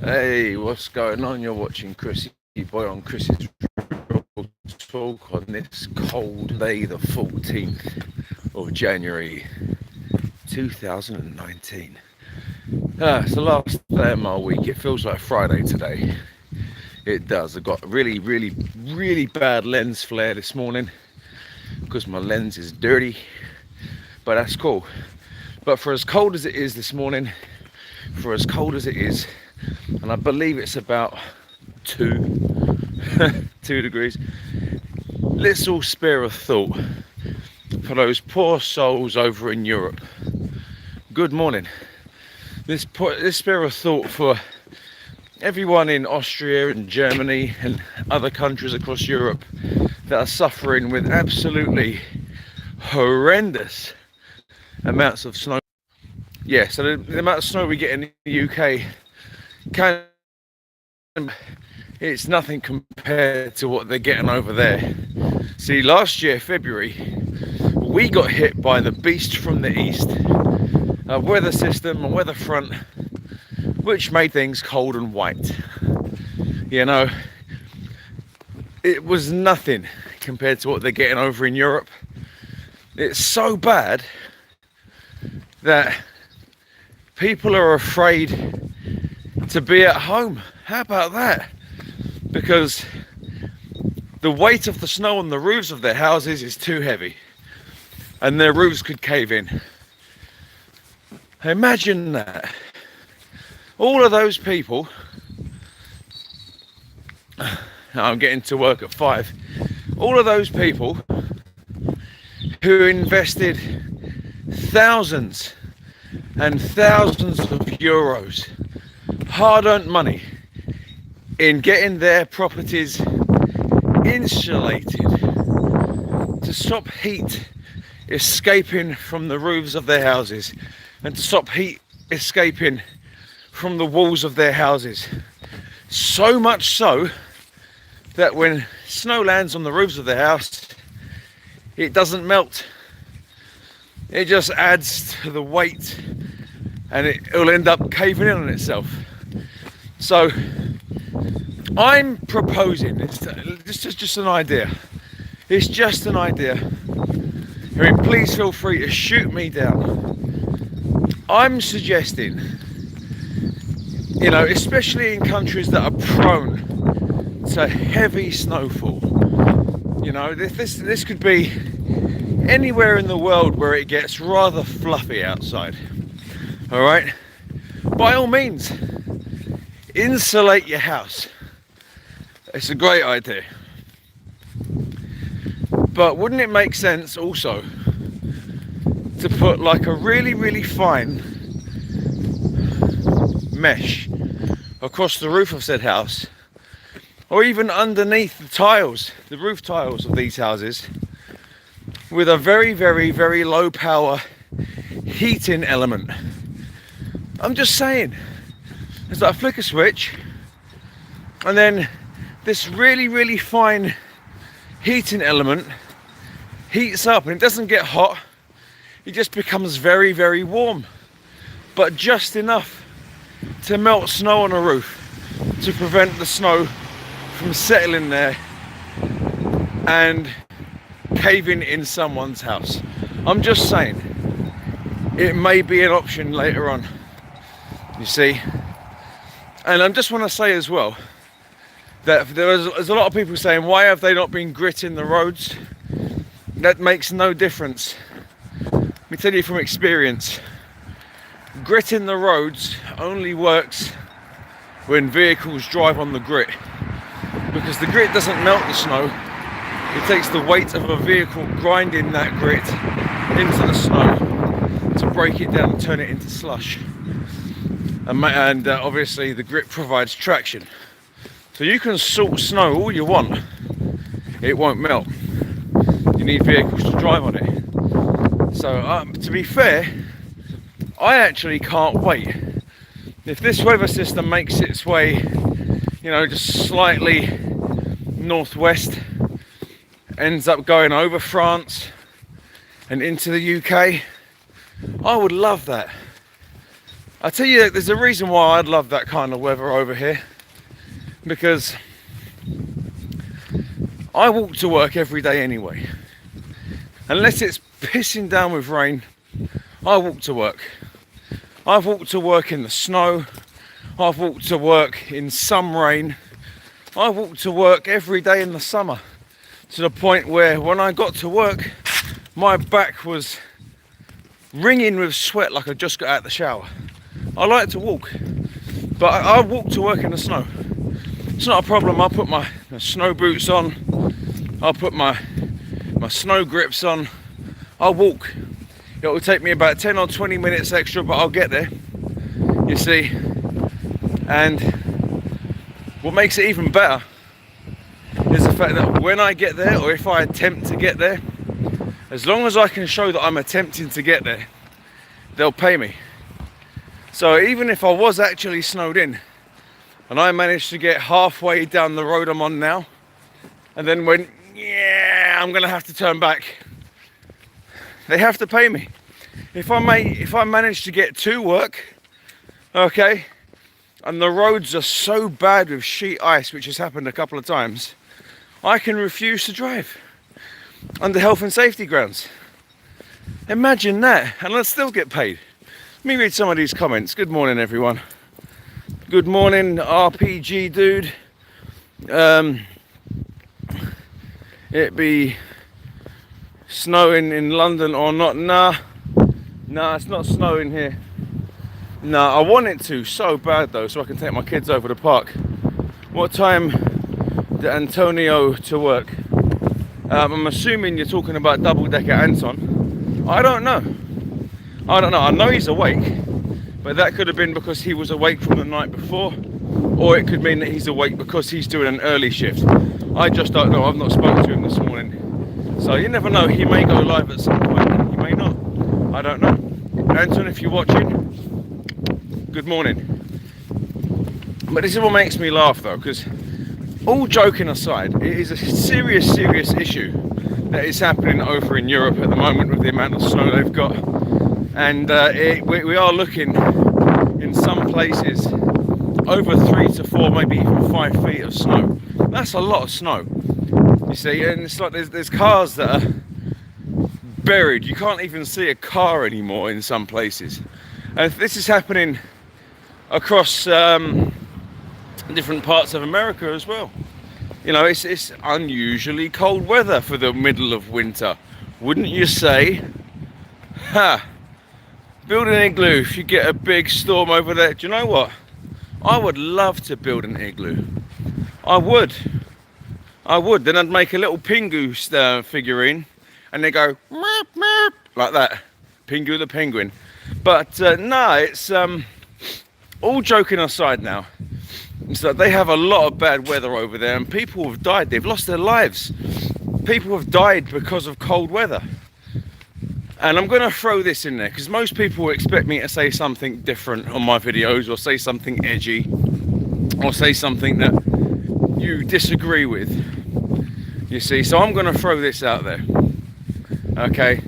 Hey, what's going on? You're watching Chrissy Boy on Chris's Real Talk on this cold day, the 14th of January 2019. It's the last day of my week. It feels like Friday today. It does. I got really bad lens flare this morning because my lens is dirty, but that's cool. But for as cold as it is this morning, and I believe it's about 2 degrees, let's all spare a thought for those poor souls over in Europe. Good morning. Let's spare a thought for everyone in Austria and Germany and other countries across Europe that are suffering with absolutely horrendous amounts of snow. Yeah, so the amount of snow we get in the UK it's nothing compared to what they're getting over there. See, last year, February, we got hit by the beast from the east, a weather system, a weather front, which made things cold and white. You know, it was nothing compared to what they're getting over in Europe. It's so bad that people are afraid to be at home. How about that? Because the weight of the snow on the roofs of their houses is too heavy and their roofs could cave in. Imagine that. All of those people, I'm getting to work at 5, all of those people who invested thousands and thousands of euros, hard-earned money, in getting their properties insulated to stop heat escaping from the roofs of their houses and to stop heat escaping from the walls of their houses. So much so that when snow lands on the roofs of their house, it doesn't melt. It just adds to the weight and it will end up caving in on itself. So I'm proposing, this is just an idea. It's just an idea. I mean, please feel free to shoot me down. I'm suggesting, you know, especially in countries that are prone to heavy snowfall, you know, this could be anywhere in the world where it gets rather fluffy outside. All right, by all means, insulate your house. It's a great idea. But wouldn't it make sense also to put like a really fine mesh across the roof of said house, or even underneath the tiles, the roof tiles of these houses, with a very low power heating element? I'm just saying, it's like a flicker switch, and then this really fine heating element heats up, and it doesn't get hot, it just becomes very warm, but just enough to melt snow on a roof to prevent the snow from settling there and caving in someone's house. I'm just saying, it may be an option later on, you see. And I just want to say as well that there's a lot of people saying, why have they not been gritting the roads? That makes no difference. Let me tell you from experience, gritting the roads only works when vehicles drive on the grit, because the grit doesn't melt the snow. It takes the weight of a vehicle grinding that grit into the snow to break it down and turn it into slush. And obviously the grit provides traction. So you can salt snow all you want, it won't melt. You need vehicles to drive on it. So to be fair, I actually can't wait. If this weather system makes its way, you know, just slightly northwest, ends up going over France and into the UK, I would love that. I tell you, there's a reason why I'd love that kind of weather over here, because I walk to work every day anyway. Unless it's pissing down with rain, I walk to work. I've walked to work in the snow, I've walked to work in some rain, I walked to work every day in the summer, to the point where when I got to work, my back was wringing with sweat like I just got out of the shower. I like to walk, but I walk to work in the snow. It's not a problem. I'll put my snow boots on, I'll put my snow grips on, I'll walk. It will take me about 10 or 20 minutes extra, but I'll get there, you see. And what makes it even better is the fact that when I get there, or if I attempt to get there, as long as I can show that I'm attempting to get there, they'll pay me. So even if I was actually snowed in and I managed to get halfway down the road I'm on now and then went, yeah, I'm gonna have to turn back, they have to pay me. If I manage to get to work, okay, and the roads are so bad with sheet ice, which has happened a couple of times, I can refuse to drive under health and safety grounds. Imagine that, and I'll still get paid. Let me read some of these comments. Good morning, everyone. Good morning, RPG dude. It be snowing in London or not? Nah, it's not snowing here. Nah, I want it to so bad though, so I can take my kids over the park. What time did Antonio to work? I'm assuming you're talking about double-decker Anton. I don't know. I know he's awake, but that could have been because he was awake from the night before, or it could mean that he's awake because he's doing an early shift. I just don't know. I've not spoken to him this morning. So you never know. He may go live at some point. He may not. I don't know. Anton, if you're watching, good morning. But this is what makes me laugh though, because all joking aside, it is a serious issue that is happening over in Europe at the moment with the amount of snow they've got. And we are looking in some places over 3 to 4, maybe even 5 feet of snow. That's a lot of snow, you see, and it's like there's cars that are buried. You can't even see a car anymore in some places. And this is happening across different parts of America as well. You know, it's unusually cold weather for the middle of winter, wouldn't you say? Ha! Build an igloo if you get a big storm over there. Do you know what? I would love to build an igloo. I would. Then I'd make a little Pingu figurine, and they go meep, meep, like that. Pingu the penguin. But no, it's all joking aside now. It's like they have a lot of bad weather over there, and people have died. They've lost their lives. People have died because of cold weather. And I'm going to throw this in there because most people expect me to say something different on my videos, or say something edgy, or say something that you disagree with, you see. So I'm going to throw this out there, okay?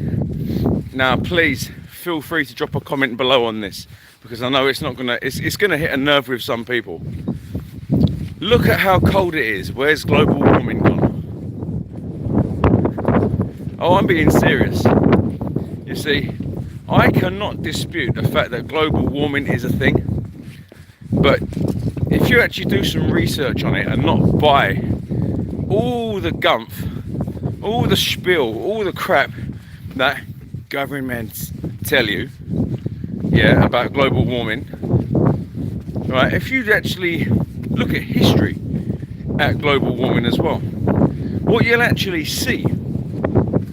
Now please feel free to drop a comment below on this, because I know it's not going to, it's going to hit a nerve with some people. Look at how cold it is. Where's global warming gone? Oh, I'm being serious. You see, I cannot dispute the fact that global warming is a thing, but if you actually do some research on it and not buy all the gumph, all the spiel, all the crap that governments tell you, yeah, about global warming, right? If you actually look at history at global warming as well, what you'll actually see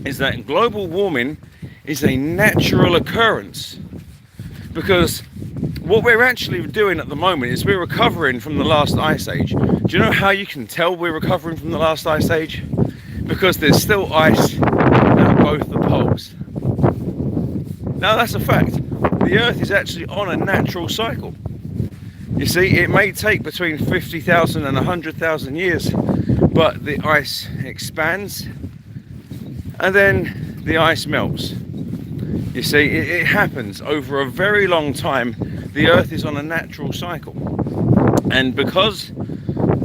is that global warming is a natural occurrence, because what we're actually doing at the moment is we're recovering from the last ice age. Do you know how you can tell we're recovering from the last ice age? Because there's still ice at both the poles. Now that's a fact. The Earth is actually on a natural cycle. You see, it may take between 50,000 and 100,000 years, but the ice expands and then the ice melts. You see, it happens over a very long time the Earth is on a natural cycle. And because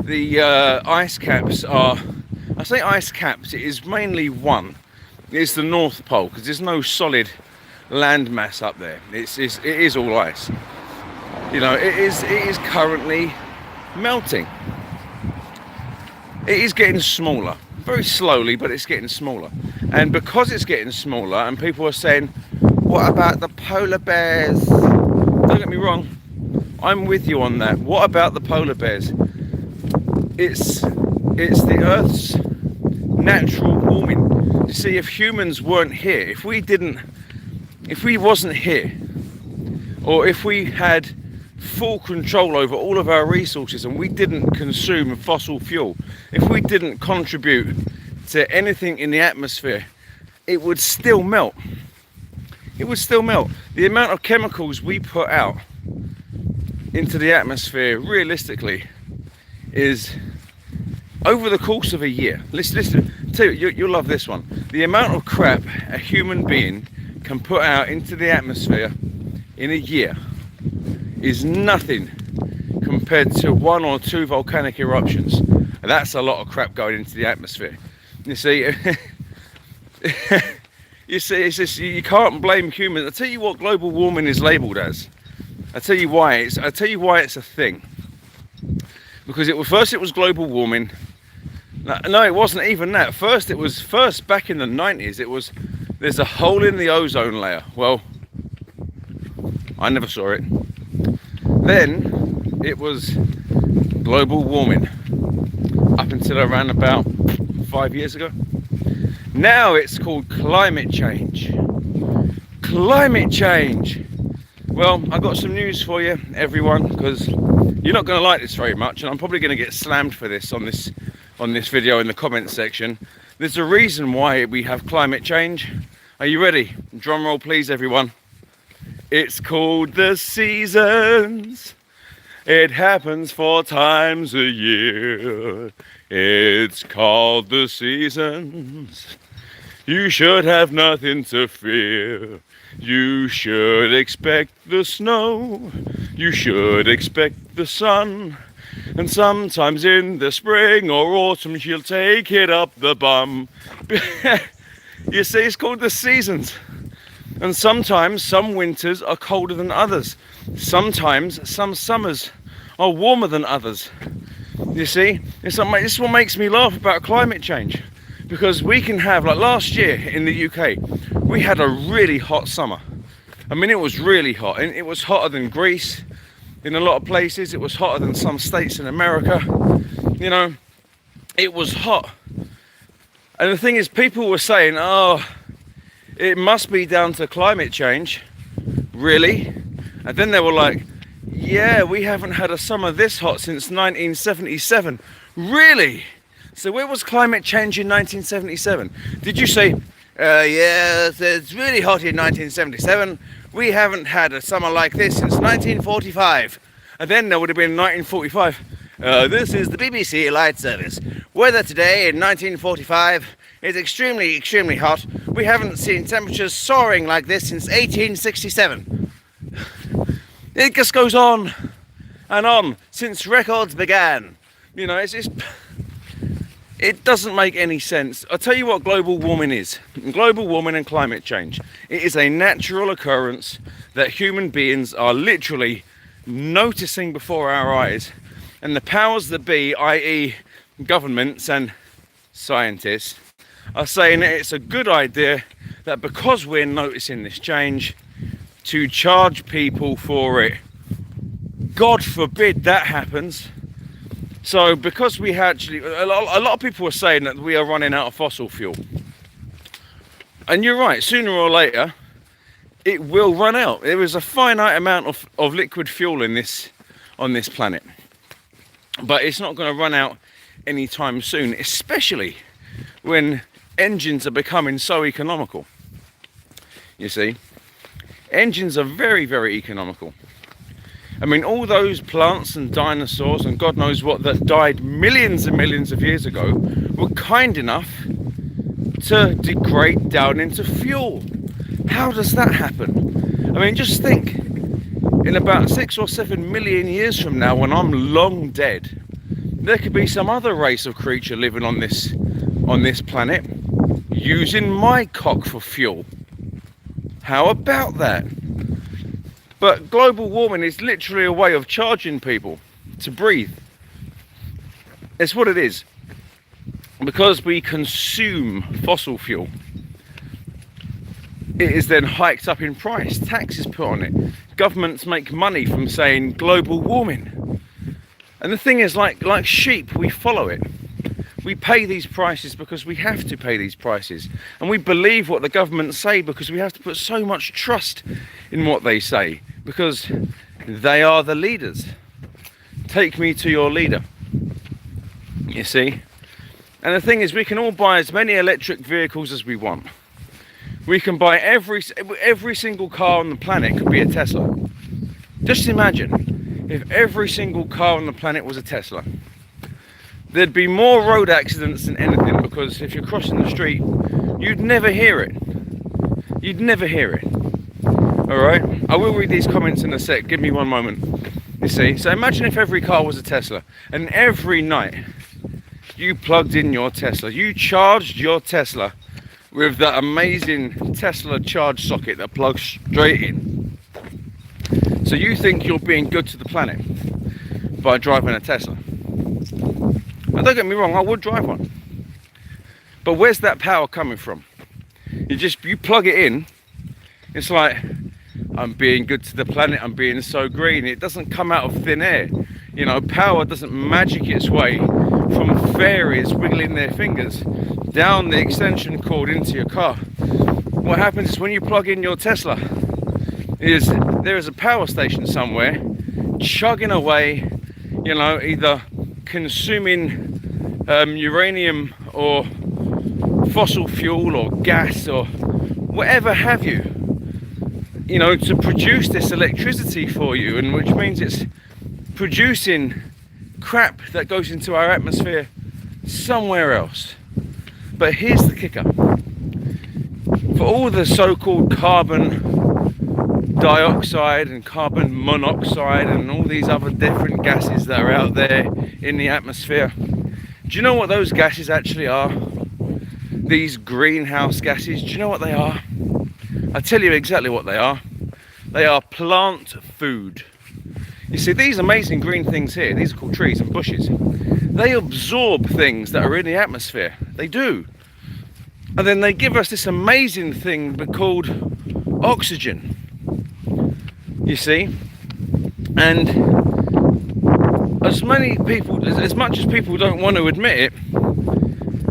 the ice caps are, I say ice caps, it is mainly one. It's the North Pole, because there's no solid land mass up there. It is all ice. You know, it is currently melting. It is getting smaller, very slowly, but it's getting smaller. And because it's getting smaller, and people are saying, what about the polar bears? Don't get me wrong, I'm with you on that. What about the polar bears? It's the Earth's natural warming. You see, if humans weren't here, if we wasn't here, or if we had full control over all of our resources and we didn't consume fossil fuel, if we didn't contribute to anything in the atmosphere, it would still melt. It would still melt. The amount of chemicals we put out into the atmosphere, realistically, is over the course of a year. Listen, you'll love this one. The amount of crap a human being can put out into the atmosphere in a year is nothing compared to 1 or 2 volcanic eruptions. And that's a lot of crap going into the atmosphere. You see, it's just, you can't blame humans. I'll tell you what global warming is labelled as. I'll tell you why it's a thing. Because first it was global warming. No, it wasn't even that. First back in the 90s, there's a hole in the ozone layer. Well, I never saw it. Then it was global warming up until around about 5 years ago. Now it's called climate change. Climate change. Well, I've got some news for you, everyone, because you're not going to like this very much, and I'm probably going to get slammed for this on this video in the comments section. There's a reason why we have climate change. Are you ready? Drum roll, please, everyone. It's called the seasons. It happens 4 times a year. It's called the seasons. You should have nothing to fear. You should expect the snow. You should expect the sun. And sometimes in the spring or autumn she'll take it up the bum. You see, it's called the seasons. And sometimes some winters are colder than others. Sometimes some summers are warmer than others. You see, this is what makes me laugh about climate change. Because we can have, like last year in the UK, we had a really hot summer. I mean, it was really hot. And it was hotter than Greece in a lot of places. It was hotter than some states in America. You know, it was hot. And the thing is, people were saying, oh, it must be down to climate change. Really? And then they were like, yeah, we haven't had a summer this hot since 1977. Really? So where was climate change in 1977? Did you say, yeah, it's really hot in 1977. We haven't had a summer like this since 1945. And then there would have been 1945. This is the BBC Light Service. Weather today in 1945 is extremely, extremely hot. We haven't seen temperatures soaring like this since 1867. It just goes on and on since records began. You know, it doesn't make any sense. I'll tell you what global warming is. Global warming and climate change. It is a natural occurrence that human beings are literally noticing before our eyes. And the powers that be, i.e. governments and scientists, are saying that it's a good idea that because we're noticing this change, to charge people for it. God forbid that happens. So because we actually, a lot of people are saying that we are running out of fossil fuel. And you're right, sooner or later, it will run out. There is a finite amount of liquid fuel on this planet. But it's not going to run out anytime soon, especially when engines are becoming so economical. You see, engines are very, very economical. I mean, all those plants and dinosaurs and God knows what that died millions and millions of years ago were kind enough to degrade down into fuel. How does that happen? I mean, just think, in about 6 or 7 million years from now, when I'm long dead, there could be some other race of creature living on this planet using my cock for fuel. How about that? But global warming is literally a way of charging people to breathe. It's what it is. Because we consume fossil fuel, it is then hiked up in price, taxes put on it. Governments make money from saying global warming. And the thing is, like sheep, we follow it. We pay these prices because we have to pay these prices. And we believe what the governments say because we have to put so much trust in what they say. Because they are the leaders. Take me to your leader. You see? And the thing is, we can all buy as many electric vehicles as we want. We can buy every single car on the planet could be a Tesla. Just imagine if every single car on the planet was a Tesla. There'd be more road accidents than anything, because if you're crossing the street, you'd never hear it. You'd never hear it. Alright? I will read these comments in a sec. Give me one moment. You see? So imagine if every car was a Tesla, and every night you plugged in your Tesla. You charged your Tesla with that amazing Tesla charge socket that plugs straight in. So you think you're being good to the planet by driving a Tesla. Now don't get me wrong, I would drive one. But where's that power coming from? You plug it in, it's like, I'm being good to the planet, I'm being so green. It doesn't come out of thin air. You know, power doesn't magic its way from fairies wiggling their fingers down the extension cord into your car. What happens is when you plug in your Tesla, there is a power station somewhere chugging away, you know, either consuming uranium or fossil fuel or gas or whatever have you, you know, to produce this electricity for you, and which means it's producing crap that goes into our atmosphere somewhere else. But here's the kicker. For all the so-called carbon dioxide and carbon monoxide and all these other different gases that are out there in the atmosphere, do you know what those gases actually are? These greenhouse gases, do you know what they are? I'll tell you exactly what they are. They are plant food. You see, these amazing green things here, these are called trees and bushes. They absorb things that are in the atmosphere. They do. And then they give us this amazing thing called oxygen. You see? And as much as people don't want to admit it,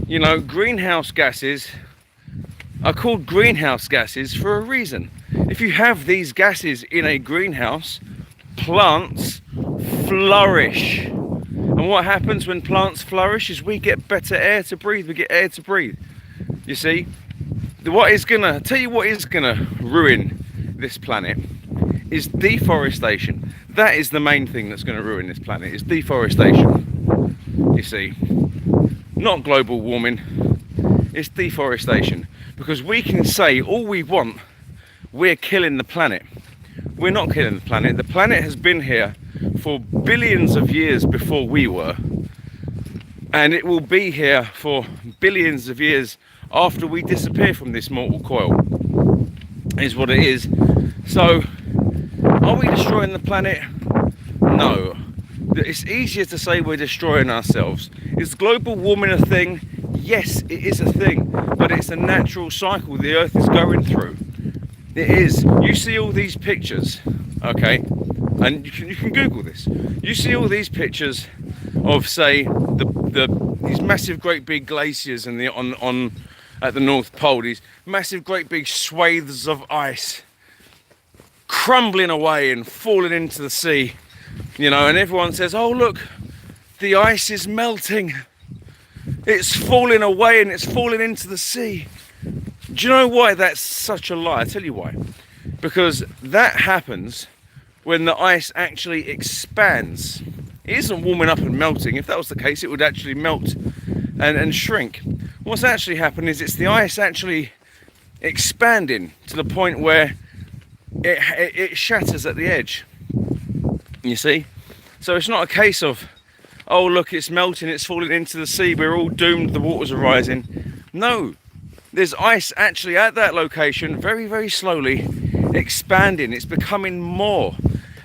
you know, greenhouse gases are called greenhouse gases for a reason. If you have these gases in a greenhouse, plants flourish. And what happens when plants flourish is we get better air to breathe. We get air to breathe. You see? What is gonna ruin this planet is deforestation. That is the main thing that's going to ruin this planet, is deforestation. You see? Not global warming. It's deforestation. Because we can say all we want, we're killing the planet. We're not killing the planet. The planet has been here for billions of years before we were. And it will be here for billions of years after we disappear from this mortal coil. Is what it is. So, are we destroying the planet? No. It's easier to say we're destroying ourselves. Is global warming a thing? Yes, it is a thing. But it's a natural cycle the Earth is going through. It is. You see all these pictures, okay? And you can Google this. You see all these pictures of, say, these massive, great big glaciers at the North Pole. These massive, great big swathes of ice crumbling away and falling into the sea, you know. And everyone says, "Oh, look, the ice is melting. It's falling away and it's falling into the sea." Do you know why that's such a lie? I'll tell you why. Because that happens when the ice actually expands. It isn't warming up and melting. If that was the case, it would actually melt and shrink. What's actually happening is it's the ice actually expanding to the point where it shatters at the edge. You see? So it's not a case of, oh look, it's melting, it's falling into the sea, we're all doomed, the waters are rising. No, there's ice actually at that location, very, very slowly expanding. It's becoming more,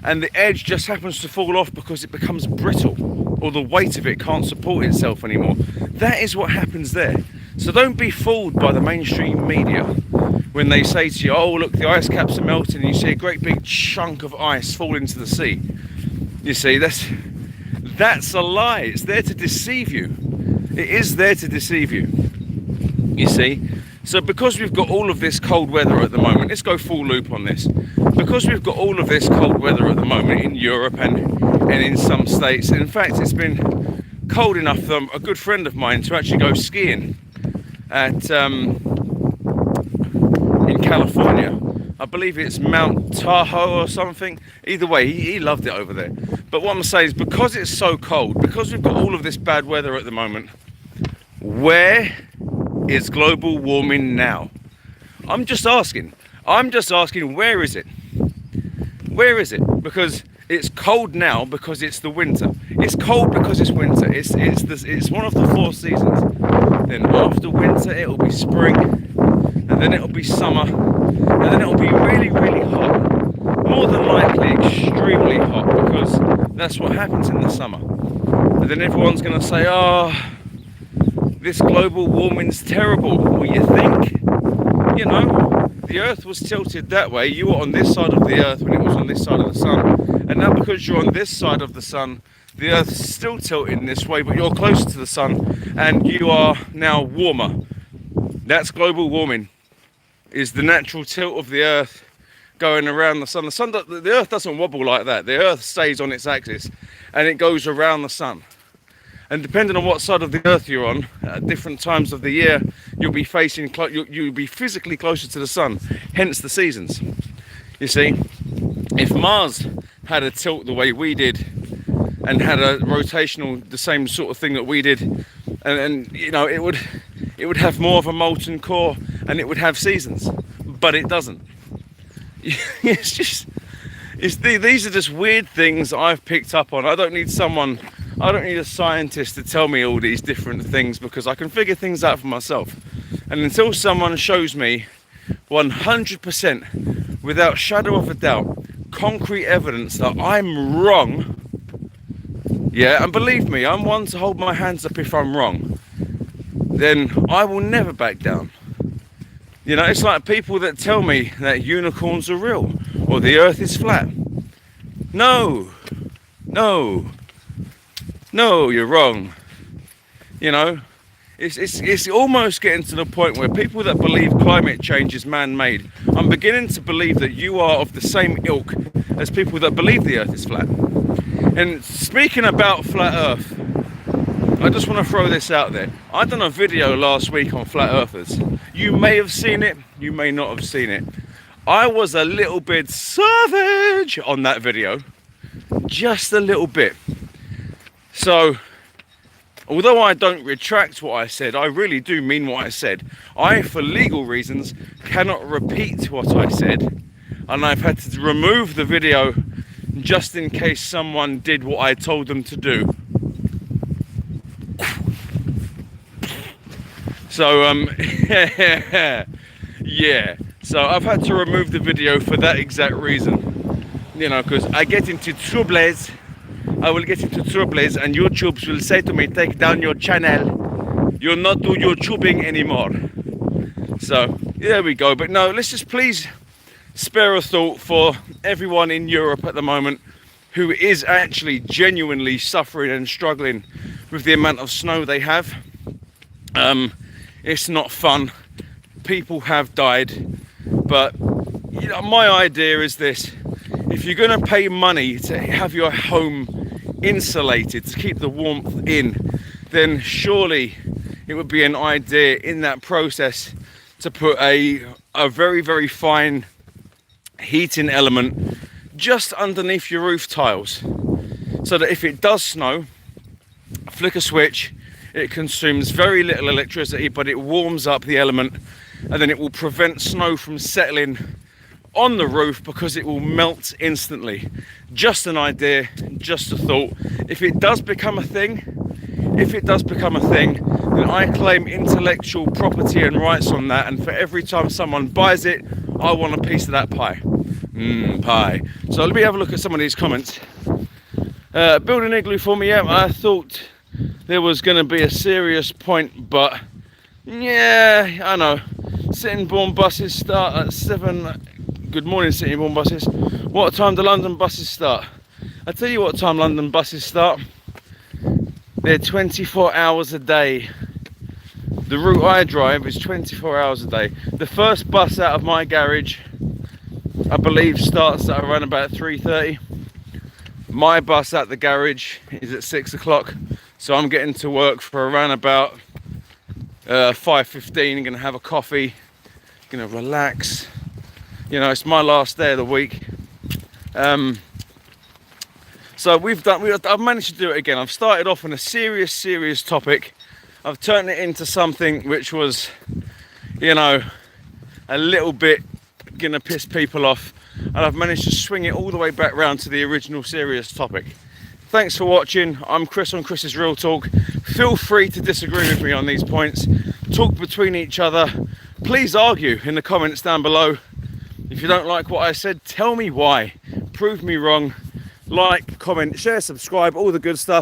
and the edge just happens to fall off because it becomes brittle, or the weight of it can't support itself anymore. That is what happens there. So don't be fooled by the mainstream media when they say to you, oh look, the ice caps are melting, and you see a great big chunk of ice fall into the sea. You see, that's a lie. It's there to deceive you. It is there to deceive you. You see? So because we've got all of this cold weather at the moment, let's go full loop on this. Because we've got all of this cold weather at the moment in Europe and in some states, in fact it's been cold enough for a good friend of mine to actually go skiing at in California. I believe it's Mount Tahoe or something. Either way, he loved it over there. But what I'm saying is, because it's so cold, because we've got all of this bad weather at the moment, where is global warming now? I'm just asking, where is it? Where is it? Because it's cold now because it's the winter. It's cold because it's winter. It's one of the 4 seasons. Then after winter it'll be spring, and then it'll be summer, and then it'll be really, really hot. More than likely extremely hot, because that's what happens in the summer. And then everyone's going to say, oh, this global warming's terrible. Well, you think? You know, the earth was tilted that way. You were on this side of the earth when it was on this side of the sun. And now because you're on this side of the sun, the earth's still tilting this way, but you're closer to the sun and you are now warmer. That's global warming, is the natural tilt of the earth going around the sun. The earth doesn't wobble like that. The earth stays on its axis and it goes around the sun. And depending on what side of the earth you're on, at different times of the year, you'll be you'll be physically closer to the sun, hence the seasons. You see, if Mars had a tilt the way we did, and had a rotational, the same sort of thing that we did, and you know, it would have more of a molten core, and it would have seasons, but it doesn't. These are just weird things I've picked up on. I don't need a scientist to tell me all these different things, because I can figure things out for myself. And until someone shows me 100%, without shadow of a doubt, concrete evidence that I'm wrong, yeah, and believe me, I'm one to hold my hands up if I'm wrong, then I will never back down. You know, it's like people that tell me that unicorns are real or the earth is flat. No, you're wrong. You know, it's almost getting to the point where people that believe climate change is man-made, I'm beginning to believe that you are of the same ilk as people that believe the earth is flat. And speaking about flat earth, I just want to throw this out there. I done a video last week on flat earthers. You may have seen it, you may not have seen it. I was a little bit savage on that video, just a little bit. So, although I don't retract what I said, I really do mean what I said. I, for legal reasons, cannot repeat what I said, and I've had to remove the video just in case someone did what I told them to do. So, yeah. So I've had to remove the video for that exact reason. You know, because I get into troubles. I will get into troubles, and YouTube will say to me, take down your channel. You'll not do YouTubing anymore. So, there we go. But no, let's just please spare a thought for everyone in Europe at the moment who is actually genuinely suffering and struggling with the amount of snow they have. It's not fun. People have died. But you know, my idea is this: if you're going to pay money to have your home insulated, to keep the warmth in, then surely it would be an idea in that process to put a very, very fine heating element just underneath your roof tiles, so that if it does snow, flick a switch, it consumes very little electricity, but it warms up the element, and then it will prevent snow from settling on the roof because it will melt instantly. Just an idea, just a thought. If it does become a thing, then I claim intellectual property and rights on that, and for every time someone buys it, I want a piece of that pie. Pie. So let me have a look at some of these comments. Build an igloo for me. Yeah, I thought there was going to be a serious point, but yeah, I know. Sittingbourne buses start at 7. Good morning, Sittingbourne buses. What time do London buses start? I tell you what time London buses start. They're 24 hours a day. The route I drive is 24 hours a day. The first bus out of my garage, I believe, starts at around about 3:30. My bus at the garage is at 6 o'clock. So I'm getting to work for around about 5:15. I'm gonna have a coffee, gonna relax. You know, it's my last day of the week. So I've managed to do it again. I've started off on a serious topic. I've turned it into something which was, you know, a little bit gonna piss people off. And I've managed to swing it all the way back round to the original serious topic. Thanks for watching. I'm Chris on Chris's Real Talk. Feel free to disagree with me on these points. Talk between each other. Please argue in the comments down below. If you don't like what I said, tell me why. Prove me wrong. Like, comment, share, subscribe, all the good stuff.